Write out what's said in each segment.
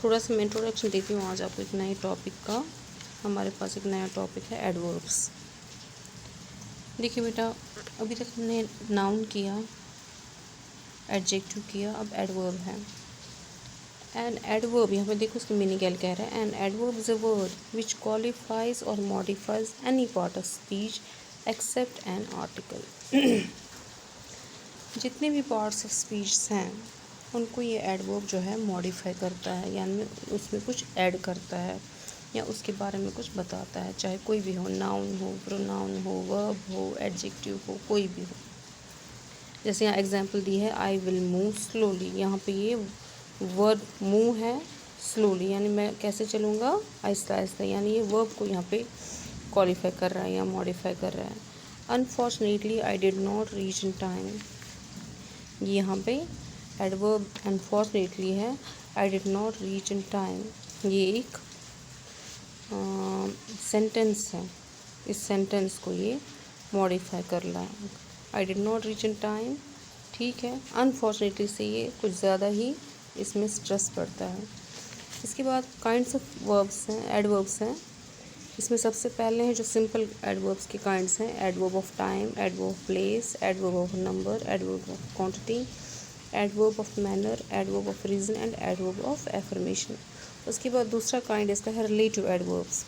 थोड़ा सा मैं इंट्रोडक्शन देती हूँ आज आपको एक नए टॉपिक का। हमारे पास एक नया टॉपिक है एडवर्ब्स। देखिए बेटा, अभी तक हमने नाउन किया, एडजेक्टिव किया, अब एडवर्ब है। एन एडवर्ब, यहाँ पे देखो उसकी मीनिंग क्या कह रहा है। An adverb is a word which qualifies और modifies any part of speech except an article. जितने भी पार्ट्स ऑफ स्पीच हैं उनको ये एडवर्ब जो है मॉडिफाई करता है, यानी उसमें कुछ ऐड करता है या उसके बारे में कुछ बताता है, चाहे कोई भी हो, नाउन हो, प्रोनाउन हो, वर्ब हो, एडजेक्टिव हो, कोई भी हो। जैसे यहाँ एग्जांपल दी है, आई विल मूव स्लोली। यहाँ पे ये वर्ब मूव है, स्लोली यानी मैं कैसे चलूँगा, आहिस्ता आहिस्ता, यानी ये वर्ब को यहाँ पे क्वालिफाई कर रहा है या मॉडिफाई कर रहा है। Unfortunately I did not reach in time, ये यहाँ पे एडवर्ब अनफॉर्चुनेटली है, I did not reach in time. ये एक सेंटेंस है, इस सेंटेंस को ये मॉडिफाई कर रहा है। I did not reach in time, ठीक है। अनफॉर्चुनेटली से ये कुछ ज़्यादा ही इसमें स्ट्रेस पड़ता है। इसके बाद काइंड्स ऑफ वर्ब्स हैं, एडवर्ब्स हैं। इसमें सबसे पहले हैं जो सिंपल एडवर्ब्स के काइंड्स हैं, adverb of time, adverb of place, adverb of number, adverb of quantity, adverb of manner, adverb of reason and adverb of affirmation. उसके बाद दूसरा काइंड इसका है रिलेटिव एडवर्ब्स,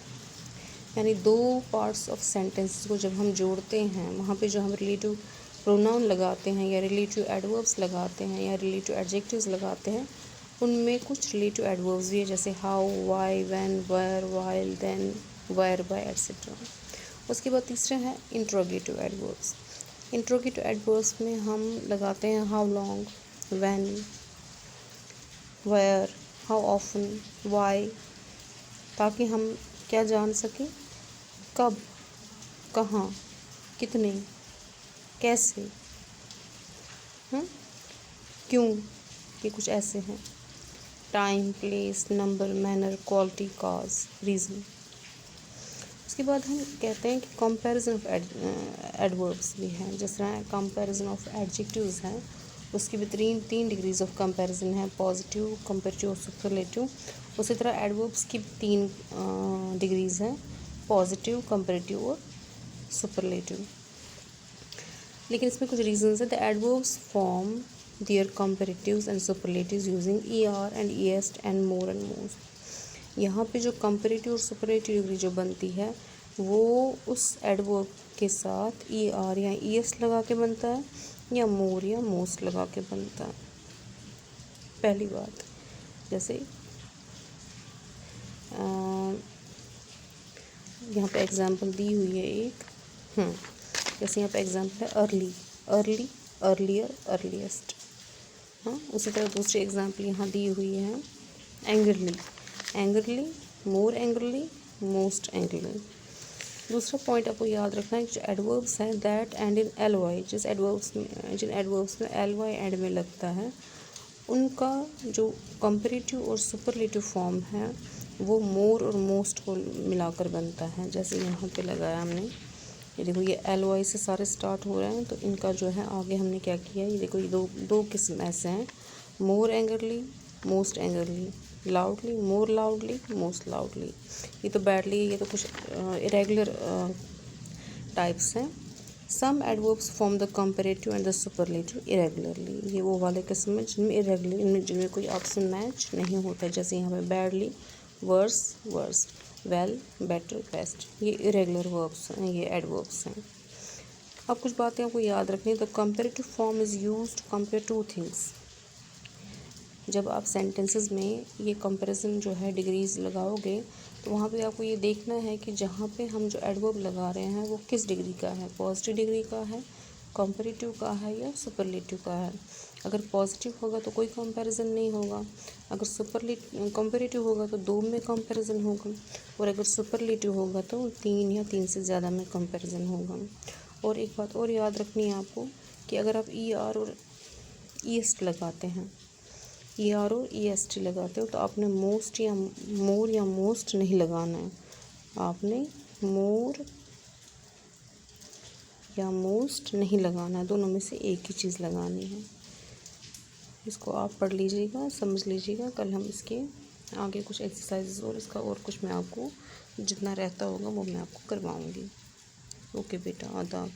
यानी दो पार्ट्स ऑफ सेंटेंस को जब हम जोड़ते हैं वहाँ पे जो हम रिलेटिव प्रोनाउन लगाते हैं या रिलेटिव एडवर्ब्स लगाते हैं या रिलेटिव एडजेक्टिव्स लगाते हैं, उनमें कुछ रिलेटिव एडवर्ब्स भी है, जैसे how, why, when, where, while, then, whereby etcetera. उसके बाद तीसरा है इंट्रोगेटिव एडवर्ब्स। इंट्रोगेटिव एडवर्ब्स में हम लगाते हैं how long, when, where, how often, why, ताकि हम क्या जान सकें, कब, कहाँ, कितने, कैसे, क्यों, ये कुछ ऐसे हैं। Time, place, number, manner, quality, cause, reason. उसके बाद हम कहते हैं कि कंपैरिजन ऑफ एडवर्ब्स भी हैं, जिस तरह कंपैरिजन ऑफ एडजेक्टिव्स हैं, उसकी भी तीन डिग्रीज ऑफ कंपैरिजन है, पॉजिटिव, कंपैरेटिव और सुपरलेटिव। उसी तरह एडवर्ब्स की तीन डिग्रीज हैं, पॉजिटिव, कंपैरेटिव और सुपरलेटिव। लेकिन इसमें कुछ रीजंस है। The adverbs form their comparatives and superlatives using ER and ES and more and most. यहाँ पे जो कंपैरेटिव और सुपरलेटिव डिग्री जो बनती है वो उस एडवर्ब के साथ ER या ES लगा के बनता है या मोर या मोस्ट लगा के बनता है। पहली बात, जैसे यहाँ पे एग्जांपल दी हुई है एक, जैसे यहाँ पे एग्जांपल है अर्ली, अर्ली, अर्लियर, अर्लीस्ट। उसी तरह दूसरी एग्जांपल यहाँ दी हुई है angrily, angrily, more angrily, most angrily. दूसरा पॉइंट आपको याद रखना है, जो एडवर्ब्स हैं दैट एंड इन LY, जिन एडवर्ब्स में LY एंड में लगता है, उनका जो कंपैरेटिव और सुपरलेटिव फॉर्म है वो मोर और मोस्ट को मिलाकर बनता है। जैसे यहाँ पे लगाया हमने, ये देखो, ये LY से सारे स्टार्ट हो रहे हैं, तो इनका जो है आगे हमने क्या किया, ये देखो, ये दो किस्म ऐसे हैं, more angrily, most angrily, loudly, more loudly, most loudly. ये तो बैडली, ये तो कुछ इरेगुलर टाइप्स हैं। Some adverbs form the comparative and the superlative irregularly, ये वो वाले किस्म हैं जिनमें इरेगुलर, जिनमें कोई ऑप्शन मैच नहीं होता है। जैसे यहाँ पे badly, worse, worse, well, better, best, ये इरेगुलर वर्ब्स हैं, ये एडवर्ब्स हैं। अब कुछ बातें आपको याद रखनी है। The comparative form is used to compare two things. जब आप सेंटेंसेस में ये कंपैरिजन जो है डिग्रीज लगाओगे तो वहाँ पे आपको ये देखना है कि जहाँ पे हम जो एडवर्ब लगा रहे हैं वो किस डिग्री का है, पॉजिटिव डिग्री का है, कंपैरेटिव का है या सुपरलेटिव का है। अगर पॉजिटिव होगा तो कोई कंपैरिजन नहीं होगा, अगर कंपैरेटिव होगा तो 2 में कंपैरिजन होगा, और अगर सुपरलेटिव होगा तो 3 या 3 से ज़्यादा में कंपैरिजन होगा। और एक बात और याद रखनी है आपको कि अगर आप ER और EST लगाते हैं, ER और EST लगाते हो तो आपने मोस्ट या मोर या मोस्ट नहीं लगाना है, आपने मोर या मोस्ट नहीं लगाना है, दोनों में से एक ही चीज़ लगानी है। इसको आप पढ़ लीजिएगा, समझ लीजिएगा, कल हम इसके आगे कुछ एक्सरसाइजेस और इसका और कुछ मैं आपको जितना रहता होगा वो मैं आपको करवाऊँगी। ओके बेटा, आदाब।